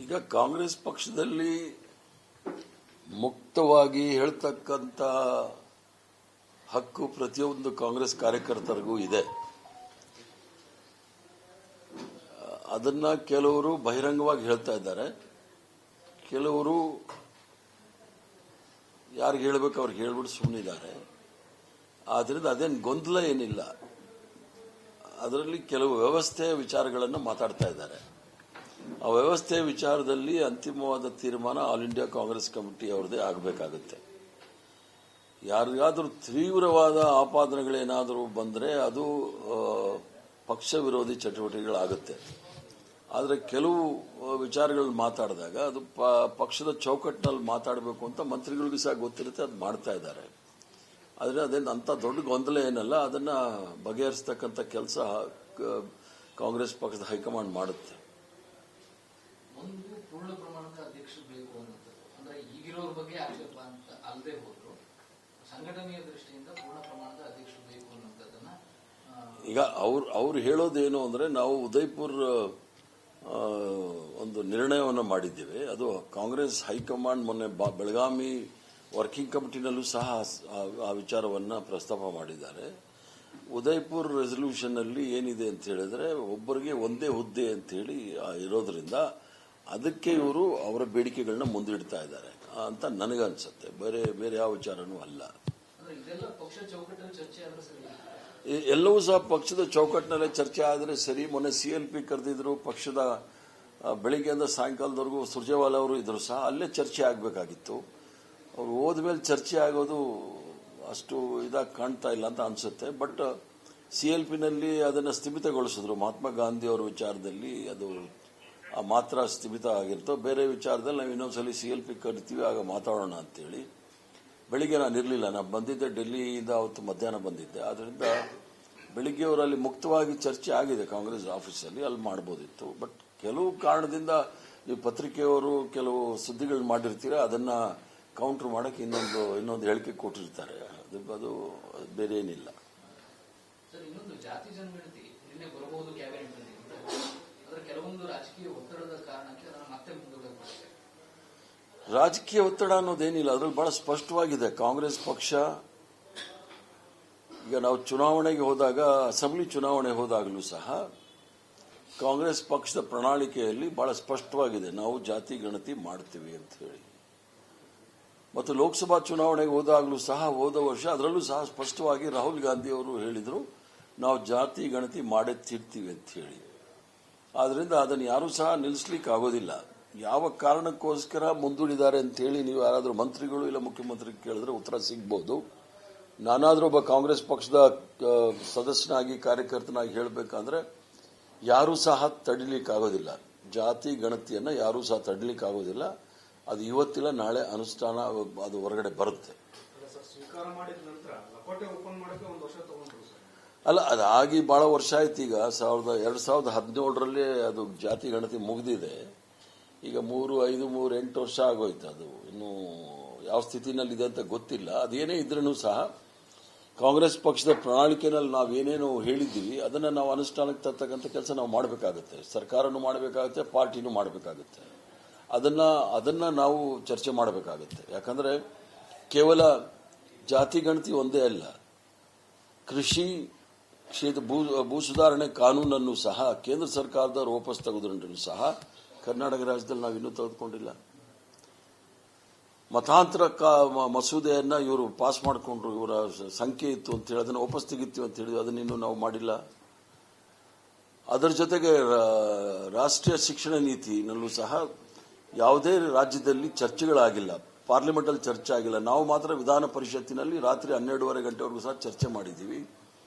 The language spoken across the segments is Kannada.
ಈಗ ಕಾಂಗ್ರೆಸ್ ಪಕ್ಷದಲ್ಲಿ ಮುಕ್ತವಾಗಿ ಹೇಳ್ತಕ್ಕಂಥ ಹಕ್ಕು ಪ್ರತಿಯೊಂದು ಕಾಂಗ್ರೆಸ್ ಕಾರ್ಯಕರ್ತರಿಗೂ ಇದೆ. ಅದನ್ನ ಕೆಲವರು ಬಹಿರಂಗವಾಗಿ ಹೇಳ್ತಾ ಇದ್ದಾರೆ, ಕೆಲವರು ಯಾರಿಗೆ ಹೇಳಬೇಕು ಅವ್ರಿಗೆ ಹೇಳ್ಬಿಟ್ಟು ಸುಮ್ಮನಿದ್ದಾರೆ. ಆದ್ರಿಂದ ಅದೇನು ಗೊಂದಲ ಏನಿಲ್ಲ. ಅದರಲ್ಲಿ ಕೆಲವು ವ್ಯವಸ್ಥೆಯ ವಿಚಾರಗಳನ್ನು ಮಾತಾಡ್ತಾ ಇದ್ದಾರೆ. ಆ ವ್ಯವಸ್ಥೆಯ ವಿಚಾರದಲ್ಲಿ ಅಂತಿಮವಾದ ತೀರ್ಮಾನ ಆಲ್ ಇಂಡಿಯಾ ಕಾಂಗ್ರೆಸ್ ಕಮಿಟಿ ಅವ್ರದ್ದೇ ಆಗಬೇಕಾಗುತ್ತೆ. ಯಾರಿಗಾದರೂ ತೀವ್ರವಾದ ಆಪಾದನೆಗಳೇನಾದರೂ ಬಂದರೆ ಅದು ಪಕ್ಷ ವಿರೋಧಿ ಚಟುವಟಿಕೆಗಳಾಗುತ್ತೆ. ಆದರೆ ಕೆಲವು ವಿಚಾರಗಳು ಮಾತಾಡಿದಾಗ ಅದು ಪಕ್ಷದ ಚೌಕಟ್ಟಿನಲ್ಲಿ ಮಾತಾಡಬೇಕು ಅಂತ ಮಂತ್ರಿಗಳಿಗೂ ಸಹ ಗೊತ್ತಿರುತ್ತೆ, ಅದು ಮಾಡ್ತಾ ಇದ್ದಾರೆ. ಆದರೆ ಅದೇನು ಅಂಥ ದೊಡ್ಡ ಗೊಂದಲ ಏನಲ್ಲ. ಅದನ್ನ ಬಗೆಹರಿಸತಕ್ಕಂಥ ಕೆಲಸ ಕಾಂಗ್ರೆಸ್ ಪಕ್ಷದ ಹೈಕಮಾಂಡ್ ಮಾಡುತ್ತೆ. ಒಂದು ಪೂರ್ಣ ಪ್ರಮಾಣದ ಅಧ್ಯಕ್ಷರು ಬೇಕು ಅನ್ನೋದು ಅಂದ್ರೆ ಈಗಿರೋರ ಬಗ್ಗೆ ಆಕ್ಷೇಪ ಅಂತ ಅಲ್ಲದೆ ಹೋದ್ರು ಸಂಘಟನೆಯ ದೃಷ್ಟಿಯಿಂದ ಪೂರ್ಣ ಪ್ರಮಾಣದ ಅಧ್ಯಕ್ಷರು ಬೇಕು ಅನ್ನೋದನ್ನ ಈಗ ಅವ್ರು ಹೇಳೋದೇನು ಅಂದ್ರೆ, ನಾವು ಉದಯಪುರ ಒಂದು ನಿರ್ಣಯವನ್ನು ಮಾಡಿದ್ದೇವೆ. ಅದು ಕಾಂಗ್ರೆಸ್ ಹೈಕಮಾಂಡ್ ಮೊನ್ನೆ ಬೆಳಗಾವಿ ವರ್ಕಿಂಗ್ ಕಮಿಟಿನಲ್ಲೂ ಸಹ ಆ ವಿಚಾರವನ್ನು ಪ್ರಸ್ತಾಪ ಮಾಡಿದ್ದಾರೆ. ಉದಯಪುರ್ ರೆಸಲ್ಯೂಷನ್ ಅಲ್ಲಿ ಏನಿದೆ ಅಂತ ಹೇಳಿದ್ರೆ, ಒಬ್ಬರಿಗೆ ಒಂದೇ ಹುದ್ದೆ ಅಂತ ಹೇಳಿ ಇರೋದ್ರಿಂದ ಅದಕ್ಕೆ ಇವರು ಅವರ ಬೇಡಿಕೆಗಳನ್ನ ಮುಂದಿಡ್ತಾ ಇದ್ದಾರೆ ಅಂತ ನನಗನ್ಸುತ್ತೆ. ಬೇರೆ ಯಾವ ವಿಚಾರನೂ ಅಲ್ಲ. ಎಲ್ಲವೂ ಸಹ ಪಕ್ಷದ ಚೌಕಟ್ಟಿನಲ್ಲೇ ಚರ್ಚೆ ಆದರೆ ಸರಿ. ಮೊನ್ನೆ CLP ಕರೆದಿದ್ರು, ಪಕ್ಷದ ಬೆಳಿಗ್ಗೆಯಿಂದ ಸಾಯಂಕಾಲದವರೆಗೂ ಸುರ್ಜೇವಾಲಾ ಅವರು ಇದ್ರು ಸಹ, ಅಲ್ಲೇ ಚರ್ಚೆ ಆಗಬೇಕಾಗಿತ್ತು. ಅವ್ರು ಹೋದ್ಮೇಲೆ ಚರ್ಚೆ ಆಗೋದು ಅಷ್ಟು ಇದಾಗಿ ಕಾಣ್ತಾ ಇಲ್ಲ ಅಂತ ಅನ್ಸುತ್ತೆ. ಬಟ್ CLPನಲ್ಲಿ ಅದನ್ನು ಸ್ಥಗಿತಗೊಳಿಸಿದ್ರು. ಮಹಾತ್ಮ ಗಾಂಧಿ ಅವರ ವಿಚಾರದಲ್ಲಿ ಅದು ಮಾತ್ರ ಸ್ಥಗಿತ ಆಗಿರ್ತೋ. ಬೇರೆ ವಿಚಾರದಲ್ಲಿ ನಾವು ಇನ್ನೊಂದ್ಸಲಿ CLP ಕರಿತೀವಿ, ಆಗ ಮಾತಾಡೋಣ ಅಂತೇಳಿ. ಬೆಳಿಗ್ಗೆ ನಾನು ಇರಲಿಲ್ಲ, ನಾನು ಬಂದಿದ್ದೆ ಡೆಲ್ಲಿಯಿಂದ, ಅವತ್ತು ಮಧ್ಯಾಹ್ನ ಬಂದಿದ್ದೆ. ಆದ್ರಿಂದ ಬೆಳಿಗ್ಗೆ ಅವರಲ್ಲಿ ಮುಕ್ತವಾಗಿ ಚರ್ಚೆ ಆಗಿದೆ ಕಾಂಗ್ರೆಸ್ ಆಫೀಸಲ್ಲಿ, ಅಲ್ಲಿ ಮಾಡ್ಬೋದಿತ್ತು. ಬಟ್ ಕೆಲವು ಕಾರಣದಿಂದ ನೀವು ಪತ್ರಿಕೆಯವರು ಕೆಲವು ಸುದ್ದಿಗಳು ಮಾಡಿರ್ತೀರ, ಅದನ್ನ ಕೌಂಟರ್ ಮಾಡಕ್ಕೆ ಇನ್ನೊಂದು ಹೇಳಿಕೆ ಕೊಟ್ಟಿರ್ತಾರೆ. ಅದು ಬೇರೆ ಏನಿಲ್ಲ. ಇನ್ನೊಂದು ಜಾತಿ ಜನಗಣತಿ ನಿನ್ನೆ ಬರಬಹುದು ಕ್ಯಾಬಿನೆಟ್ ಅಲ್ಲಿ, ಅದರ ಕೆಲವೊಂದು ರಾಜಕೀಯ ಒತ್ತಡದ ಕಾರಣಕ್ಕೆ ಅದನ್ನು ಮತ್ತೆ ಮುಂದೂಡಲಾಗಿದೆ. ರಾಜಕೀಯ ಒತ್ತಡ ಅನ್ನೋದೇನಿಲ್ಲ, ಅದ್ರಲ್ಲಿ ಬಹಳ ಸ್ಪಷ್ಟವಾಗಿದೆ. ಕಾಂಗ್ರೆಸ್ ಪಕ್ಷ ಈಗ ನಾವು ಚುನಾವಣೆಗೆ ಹೋದಾಗ, ಅಸೆಂಬ್ಲಿ ಚುನಾವಣೆ ಹೋದಾಗಲೂ ಸಹ ಕಾಂಗ್ರೆಸ್ ಪಕ್ಷದ ಪ್ರಣಾಳಿಕೆಯಲ್ಲಿ ಬಹಳ ಸ್ಪಷ್ಟವಾಗಿದೆ, ನಾವು ಜಾತಿ ಗಣತಿ ಮಾಡ್ತೀವಿ ಅಂತ ಹೇಳಿ. ಮತ್ತು ಲೋಕಸಭಾ ಚುನಾವಣೆಗೆ ಹೋದಾಗಲೂ ಸಹ, ಹೋದ ವರ್ಷ ಅದರಲ್ಲೂ ಸಹ ಸ್ಪಷ್ಟವಾಗಿ ರಾಹುಲ್ ಗಾಂಧಿ ಅವರು ಹೇಳಿದರು, ನಾವು ಜಾತಿ ಗಣತಿ ಮಾಡೇ ತೀರ್ತೀವಿ ಅಂತ ಹೇಳಿ. ಆದ್ರಿಂದ ಅದನ್ನು ಯಾರೂ ಸಹ ನಿಲ್ಲಿಸಲಿಕ್ಕೆ ಆಗೋದಿಲ್ಲ. ಯಾವ ಕಾರಣಕ್ಕೋಸ್ಕರ ಮುಂದೂಡಿದ್ದಾರೆ ಅಂತ ಹೇಳಿ ನೀವು ಯಾರಾದರೂ ಮಂತ್ರಿಗಳು ಇಲ್ಲ ಮುಖ್ಯಮಂತ್ರಿ ಕೇಳಿದ್ರೆ ಉತ್ತರ ಸಿಗಬಹುದು. ನಾನಾದರೂ ಒಬ್ಬ ಕಾಂಗ್ರೆಸ್ ಪಕ್ಷದ ಸದಸ್ಯನಾಗಿ, ಕಾರ್ಯಕರ್ತನಾಗಿ ಹೇಳಬೇಕಂದ್ರೆ ಯಾರೂ ಸಹ ತಡಿಲಿಕ್ಕಾಗೋದಿಲ್ಲ. ಜಾತಿ ಗಣತಿಯನ್ನ ಯಾರೂ ಸಹ ತಡಿಲಿಕ್ಕಾಗೋದಿಲ್ಲ. ಅದು ಇವತ್ತಿಲ್ಲ, ನಾಳೆ ಅನುಷ್ಠಾನ ಅದು ಹೊರಗಡೆ ಬರುತ್ತೆ. ಅಲ್ಲ, ಅದಾಗಿ ಬಹಳ ವರ್ಷ ಆಯ್ತು. ಈಗ 2017ರಲ್ಲಿ ಅದು ಜಾತಿ ಗಣತಿ ಮುಗಿದಿದೆ. ಈಗ 3, 5, 3, 8 ವರ್ಷ ಆಗೋಯ್ತು. ಅದು ಇನ್ನು ಯಾವ ಸ್ಥಿತಿನಲ್ಲಿದೆ ಅಂತ ಗೊತ್ತಿಲ್ಲ. ಅದೇನೇ ಇದ್ರೂ ಸಹ ಕಾಂಗ್ರೆಸ್ ಪಕ್ಷದ ಪ್ರಣಾಳಿಕೆನಲ್ಲಿ ನಾವೇನೇನು ಹೇಳಿದ್ದೀವಿ ಅದನ್ನ ನಾವು ಅನುಷ್ಠಾನಕ್ಕೆ ತರ್ತಕ್ಕಂಥ ಕೆಲಸ ನಾವು ಮಾಡಬೇಕಾಗುತ್ತೆ. ಸರ್ಕಾರನೂ ಮಾಡಬೇಕಾಗುತ್ತೆ, ಪಾರ್ಟಿನೂ ಮಾಡಬೇಕಾಗುತ್ತೆ. ಅದನ್ನ ನಾವು ಚರ್ಚೆ ಮಾಡಬೇಕಾಗುತ್ತೆ. ಯಾಕಂದ್ರೆ ಕೇವಲ ಜಾತಿ ಗಣತಿ ಒಂದೇ ಅಲ್ಲ, ಕೃಷಿ ಕ್ಷೇತ್ರ ಭೂ ಸುಧಾರಣೆ ಕಾನೂನನ್ನು ಸಹ ಕೇಂದ್ರ ಸರ್ಕಾರದವರು ವಾಪಸ್ ತೆಗೆದುಕೊಂಡ್ರೂ ಸಹ ಕರ್ನಾಟಕ ರಾಜ್ಯದಲ್ಲಿ ನಾವು ಇನ್ನೂ ತೆಗೆದುಕೊಂಡಿಲ್ಲ. ಮತಾಂತರ ಮಸೂದೆಯನ್ನ ಇವರು ಪಾಸ್ ಮಾಡಿಕೊಂಡ್ರು, ಇವರ ಸಂಖ್ಯೆ ಇತ್ತು ಅಂತ ಹೇಳಿ ಅದನ್ನು ವಾಪಸ್ ತೆಗಿತೀವಿ ಅಂತ ಹೇಳಿದ್ವಿ, ಅದನ್ನಿನ್ನೂ ನಾವು ಮಾಡಿಲ್ಲ. ಅದರ ಜೊತೆಗೆ ರಾಷ್ಟ್ರೀಯ ಶಿಕ್ಷಣ ನೀತಿನಲ್ಲೂ ಸಹ ಯಾವುದೇ ರಾಜ್ಯದಲ್ಲಿ ಚರ್ಚೆಗಳಾಗಿಲ್ಲ, ಪಾರ್ಲಿಮೆಂಟ್ ಅಲ್ಲಿ ಚರ್ಚೆ ಆಗಿಲ್ಲ. ನಾವು ಮಾತ್ರ ವಿಧಾನ ಪರಿಷತ್ತಿನಲ್ಲಿ ರಾತ್ರಿ 12:30 ಗಂಟೆವರೆಗೂ ಸಹ ಚರ್ಚೆ ಮಾಡಿದ್ದೀವಿ.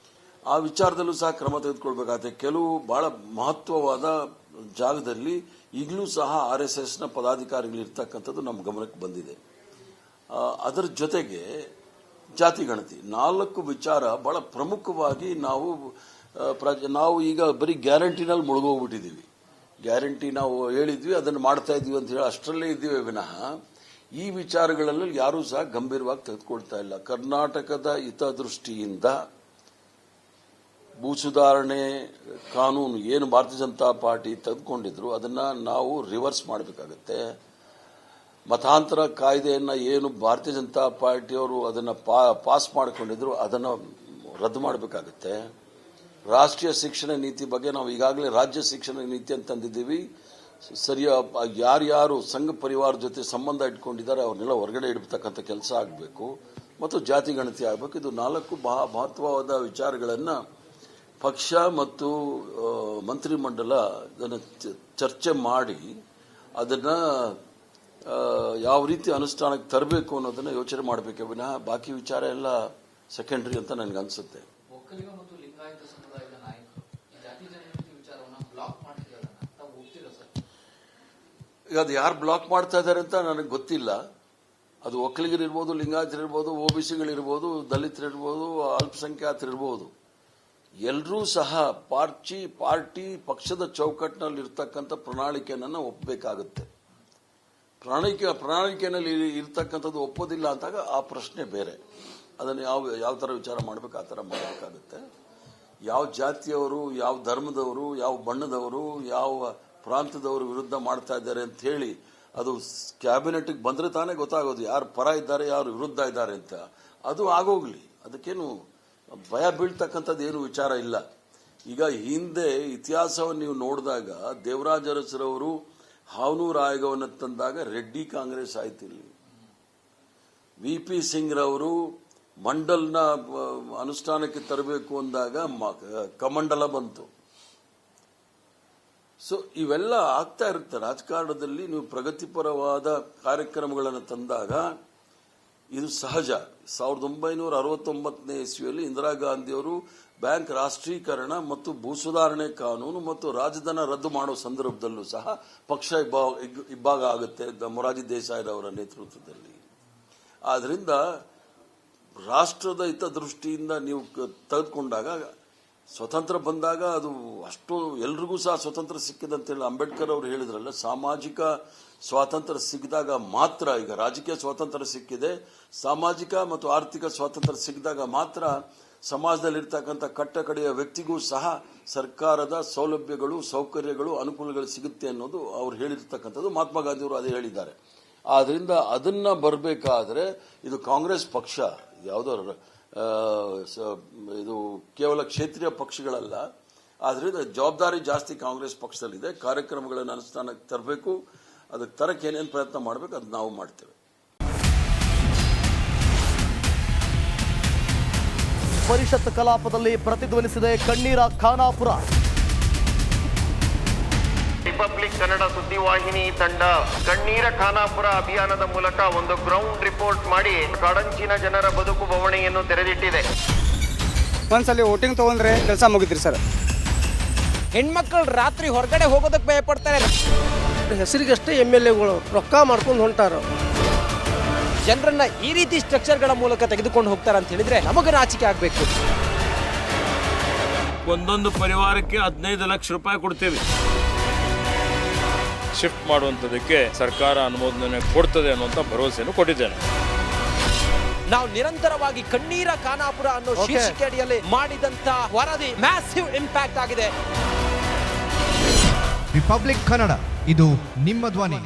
ಆ ವಿಚಾರದಲ್ಲೂ ಸಹ ಕ್ರಮ ತೆಗೆದುಕೊಳ್ಬೇಕಾಗುತ್ತೆ. ಕೆಲವು ಬಹಳ ಮಹತ್ವವಾದ ಜಾಗದಲ್ಲಿ ಈಗಲೂ ಸಹ RSSನ ಪದಾಧಿಕಾರಿಗಳು ಇರ್ತಕ್ಕಂಥದ್ದು ನಮ್ಮ ಗಮನಕ್ಕೆ ಬಂದಿದೆ. ಅದರ ಜೊತೆಗೆ ಜಾತಿ ಗಣತಿ 4 ವಿಚಾರ ಬಹಳ ಪ್ರಮುಖವಾಗಿ ನಾವು ಈಗ ಬರೀ ಗ್ಯಾರಂಟಿನಲ್ಲಿ ಮುಳುಗೋಗ್ಬಿಟ್ಟಿದ್ದೀವಿ. ಗ್ಯಾರಂಟಿ ನಾವು ಹೇಳಿದ್ವಿ, ಅದನ್ನು ಮಾಡ್ತಾ ಇದ್ವಿ ಅಂತ ಹೇಳಿ ಅಷ್ಟರಲ್ಲೇ ಇದ್ದೀವಿ ವಿನಃ ಈ ವಿಚಾರಗಳಲ್ಲಿ ಯಾರೂ ಸಹ ಗಂಭೀರವಾಗಿ ತೆಗೆದುಕೊಳ್ತಾ ಇಲ್ಲ. ಕರ್ನಾಟಕದ ಹಿತದೃಷ್ಟಿಯಿಂದ ಭೂ ಸುಧಾರಣೆ ಕಾನೂನು ಏನು ಭಾರತೀಯ ಜನತಾ ಪಾರ್ಟಿ ತೆಗೆದುಕೊಂಡಿದ್ರು ಅದನ್ನ ನಾವು ರಿವರ್ಸ್ ಮಾಡಬೇಕಾಗತ್ತೆ. ಮತಾಂತರ ಕಾಯ್ದೆಯನ್ನ ಏನು ಭಾರತೀಯ ಜನತಾ ಪಾರ್ಟಿಯವರು ಅದನ್ನ ಪಾಸ್ ಮಾಡಿಕೊಂಡಿದ್ರು ಅದನ್ನು ರದ್ದು ಮಾಡಬೇಕಾಗತ್ತೆ. ರಾಷ್ಟ್ರೀಯ ಶಿಕ್ಷಣ ನೀತಿ ಬಗ್ಗೆ ನಾವು ಈಗಾಗಲೇ ರಾಜ್ಯ ಶಿಕ್ಷಣ ನೀತಿ ಅಂತ ತಂದಿದ್ದೀವಿ. ಯಾರ್ಯಾರು ಸಂಘ ಪರಿವಾರ ಜೊತೆ ಸಂಬಂಧ ಇಟ್ಕೊಂಡಿದ್ದಾರೆ ಅವ್ರನ್ನೆಲ್ಲ ಹೊರಗಡೆ ಇಡತಕ್ಕಂಥ ಕೆಲಸ ಆಗಬೇಕು ಮತ್ತು ಜಾತಿ ಗಣತಿ ಆಗಬೇಕು. ಇದು 4 ಮಹತ್ವವಾದ ವಿಚಾರಗಳನ್ನು ಪಕ್ಷ ಮತ್ತು ಮಂತ್ರಿಮಂಡಲ ಅದನ್ನು ಚರ್ಚೆ ಮಾಡಿ ಅದನ್ನ ಯಾವ ರೀತಿ ಅನುಷ್ಠಾನಕ್ಕೆ ತರಬೇಕು ಅನ್ನೋದನ್ನ ಯೋಚನೆ ಮಾಡಬೇಕೆ ವಿನಃ ಬಾಕಿ ವಿಚಾರ ಎಲ್ಲ ಸೆಕೆಂಡರಿ ಅಂತ ನನಗೆ ಅನ್ಸುತ್ತೆ. ಒಕ್ಕಲಿಗ ಮತ್ತು ಲಿಂಗಾಯತ ಸಮುದಾಯದ ನಾಯಕರು ಈ ಜಾತಿ ಜನಗಣತಿ ವಿಚಾರವನ್ನು ಬ್ಲಾಕ್ ಮಾಡ್ತಿದ್ದಾರೆ ತಾವು ಹೋಗ್ತೀರಾ ಸರ್? ಈಗ ಅದು ಯಾರು ಬ್ಲಾಕ್ ಮಾಡ್ತಾ ಇದ್ದಾರೆ ಅಂತ ನನಗೆ ಗೊತ್ತಿಲ್ಲ. ಅದು ಒಕ್ಕಲಿಗರಿರ್ಬೋದು, ಲಿಂಗಾಯತರಿರ್ಬೋದು, OBCಗಳಿರ್ಬೋದು, ದಲಿತರಿರ್ಬೋದು, ಅಲ್ಪಸಂಖ್ಯಾತರಿರ್ಬೋದು, ಎಲ್ಲರೂ ಸಹ ಪಾರ್ಟಿ ಪಕ್ಷದ ಚೌಕಟ್ಟಿನಲ್ಲಿ ಇರ್ತಕ್ಕಂಥ ಪ್ರಣಾಳಿಕೆಯನ್ನು ಒಪ್ಪಬೇಕಾಗುತ್ತೆ. ಪ್ರಣಾಳಿಕೆಯಲ್ಲಿ ಇರ್ತಕ್ಕಂಥದ್ದು ಒಪ್ಪೋದಿಲ್ಲ ಅಂತಾಗ ಆ ಪ್ರಶ್ನೆ ಬೇರೆ. ಅದನ್ನು ಯಾವ ಥರ ವಿಚಾರ ಮಾಡಬೇಕು ಆ ಥರ ಮಾಡಬೇಕಾಗುತ್ತೆ. ಯಾವ ಜಾತಿಯವರು, ಯಾವ ಧರ್ಮದವರು, ಯಾವ ಬಣ್ಣದವರು, ಯಾವ ಪ್ರಾಂತದವರು ವಿರುದ್ಧ ಮಾಡ್ತಾ ಇದ್ದಾರೆ ಅಂತ ಹೇಳಿ ಅದು ಕ್ಯಾಬಿನೆಟ್ಗೆ ಬಂದರೆ ತಾನೇ ಗೊತ್ತಾಗೋದು ಯಾರು ಪರ ಇದ್ದಾರೆ ಯಾರು ವಿರುದ್ಧ ಇದ್ದಾರೆ ಅಂತ. ಅದು ಆಗೋಗ್ಲಿ, ಅದಕ್ಕೇನು ಭಯ ಬೀಳ್ತಕ್ಕಂಥದ್ದು ಏನು ವಿಚಾರ ಇಲ್ಲ. ಈಗ ಹಿಂದೆ ಇತಿಹಾಸವನ್ನು ನೀವು ನೋಡಿದಾಗ ದೇವರಾಜ ಅರಸರವರು ಹಾವನೂರು ಆಯೋಗವನ್ನು ತಂದಾಗ ರೆಡ್ಡಿ ಕಾಂಗ್ರೆಸ್ ಆಯ್ತು. ಇಲ್ಲಿ VP ಸಿಂಗ್ ರವರು ಮಂಡಲ್ನ ಅನುಷ್ಠಾನಕ್ಕೆ ತರಬೇಕು ಅಂದಾಗ ಕಮಂಡಲ ಬಂತು. ಸೊ ಇವೆಲ್ಲ ಆಗ್ತಾ ಇರುತ್ತೆ ರಾಜಕಾರಣದಲ್ಲಿ. ನೀವು ಪ್ರಗತಿಪರವಾದ ಕಾರ್ಯಕ್ರಮಗಳನ್ನು ತಂದಾಗ ಇದು ಸಹಜ. 1969ನೇ ಇಸ್ವಿಯಲ್ಲಿ ಇಂದಿರಾ ಗಾಂಧಿಯವರು ಬ್ಯಾಂಕ್ ರಾಷ್ಟ್ರೀಕರಣ ಮತ್ತು ಭೂ ಸುಧಾರಣೆ ಕಾನೂನು ಮತ್ತು ರಾಜಧನ ರದ್ದು ಮಾಡೋ ಸಂದರ್ಭದಲ್ಲೂ ಸಹ ಪಕ್ಷ ಇಬ್ಬಾಗ ಆಗುತ್ತೆ ಮೊರಾರ್ಜಿ ದೇಸಾಯಿರವರ ನೇತೃತ್ವದಲ್ಲಿ. ಆದ್ರಿಂದ ರಾಷ್ಟ್ರದ ಹಿತದೃಷ್ಟಿಯಿಂದ ನೀವು ತೆಗೆದುಕೊಂಡಾಗ ಸ್ವತಂತ್ರ ಬಂದಾಗ ಅದು ಅಷ್ಟು ಎಲ್ರಿಗೂ ಸಹ ಸ್ವತಂತ್ರ ಸಿಕ್ಕಿದಂತೇಳಿ ಅಂಬೇಡ್ಕರ್ ಅವರು ಹೇಳಿದ್ರಲ್ಲ, ಸಾಮಾಜಿಕ ಸ್ವಾತಂತ್ರ್ಯ ಸಿಕ್ಕಿದಾಗ ಮಾತ್ರ, ಈಗ ರಾಜಕೀಯ ಸ್ವಾತಂತ್ರ್ಯ ಸಿಕ್ಕಿದೆ, ಸಾಮಾಜಿಕ ಮತ್ತು ಆರ್ಥಿಕ ಸ್ವಾತಂತ್ರ್ಯ ಸಿಕ್ಕಿದಾಗ ಮಾತ್ರ ಸಮಾಜದಲ್ಲಿರ್ತಕ್ಕಂಥ ಕಟ್ಟಕಡೆಯ ವ್ಯಕ್ತಿಗೂ ಸಹ ಸರ್ಕಾರದ ಸೌಲಭ್ಯಗಳು, ಸೌಕರ್ಯಗಳು, ಅನುಕೂಲಗಳು ಸಿಗುತ್ತೆ ಅನ್ನೋದು ಅವ್ರು ಹೇಳಿರ್ತಕ್ಕಂಥದ್ದು. ಮಹಾತ್ಮ ಗಾಂಧಿಯವರು ಅದೇ ಹೇಳಿದ್ದಾರೆ. ಆದ್ರಿಂದ ಅದನ್ನ ಬರಬೇಕಾದ್ರೆ ಇದು ಕಾಂಗ್ರೆಸ್ ಪಕ್ಷ ಯಾವುದೋ ಇದು ಕೇವಲ ಕ್ಷೇತ್ರೀಯ ಪಕ್ಷಗಳಲ್ಲ. ಆದ್ರಿಂದ ಜವಾಬ್ದಾರಿ ಜಾಸ್ತಿ ಕಾಂಗ್ರೆಸ್ ಪಕ್ಷದಲ್ಲಿದೆ. ಕಾರ್ಯಕ್ರಮಗಳನ್ನು ಅನುಷ್ಠಾನಕ್ಕೆ ತರಬೇಕು. ಅದಕ್ಕೆ ತರಕ್ಕೆ ಏನೇನು ಪ್ರಯತ್ನ ಮಾಡಬೇಕು ಅದು ನಾವು ಮಾಡ್ತೇವೆ. ಪರಿಷತ್ ಕಲಾಪದಲ್ಲಿ ಪ್ರತಿಧ್ವನಿಸಿದೆ ಕಣ್ಣೀರ ಖಾನಾಪುರ. ರಿಪಬ್ಲಿಕ್ ಕನ್ನಡ ಸುದ್ದಿವಾಹಿನಿ ತಂಡ ಕಣ್ಣೀರ ಖಾನಾಪುರ ಅಭಿಯಾನದ ಮೂಲಕ ಒಂದು ಗ್ರೌಂಡ್ ರಿಪೋರ್ಟ್ ಮಾಡಿ ಕಾಡಂಚಿನ ಜನರ ಬದುಕು ಬವಣೆಯನ್ನು ತೆರೆದಿಟ್ಟಿದೆ. ಒಂದ್ಸಲಿ ವೋಟಿಂಗ್ ತಗೊಂಡ್ರೆ ಕೆಲಸ ಮುಗಿದ್ರಿ ಸರ್. ಹೆಣ್ಮಕ್ಳು ರಾತ್ರಿ ಹೊರಗಡೆ ಹೋಗೋದಕ್ಕೆ ಭಯ ಪಡ್ತಾರೆ. ಹೆಸರಿಗಷ್ಟೇ MLAಗಳು ರೊಕ್ಕ ಮಾಡ್ಕೊಂಡು ಹೊಂಟಾರ. ಜನರನ್ನ ಈ ರೀತಿ ಸ್ಟ್ರಕ್ಚರ್ಗಳ ಮೂಲಕ ತೆಗೆದುಕೊಂಡು ಹೋಗ್ತಾರೆ ಅಂತ ಹೇಳಿದ್ರೆ ನಮಗೆ ನಾಚಿಕೆ ಆಗಬೇಕು. ಒಂದೊಂದು ಪರಿವಾರಕ್ಕೆ 15 ಲಕ್ಷ ರೂಪಾಯಿ ಕೊಡ್ತೇವೆ. ಶಿಫ್ಟ್ ಮಾಡುವಂಥದ್ದಕ್ಕೆ ಸರ್ಕಾರ ಅನುಮೋದನೆ ಕೊಡ್ತದೆ ಅನ್ನುವಂಥ ಭರವಸೆಯನ್ನು ಕೊಟ್ಟಿದ್ದೇನೆ. ನಾವು ನಿರಂತರವಾಗಿ ಕಣ್ಣೀರ ಖಾನಾಪುರ ಅನ್ನೋ ಶೀರ್ಷಿಕೆ ಅಡಿಯಲ್ಲಿ ಮಾಡಿದಂತ ವರದಿ ಮ್ಯಾಸಿವ್ ಇಂಪ್ಯಾಕ್ಟ್ ಆಗಿದೆ. ರಿಪಬ್ಲಿಕ್ ಕನ್ನಡ, ಇದು ನಿಮ್ಮ ಧ್ವನಿ.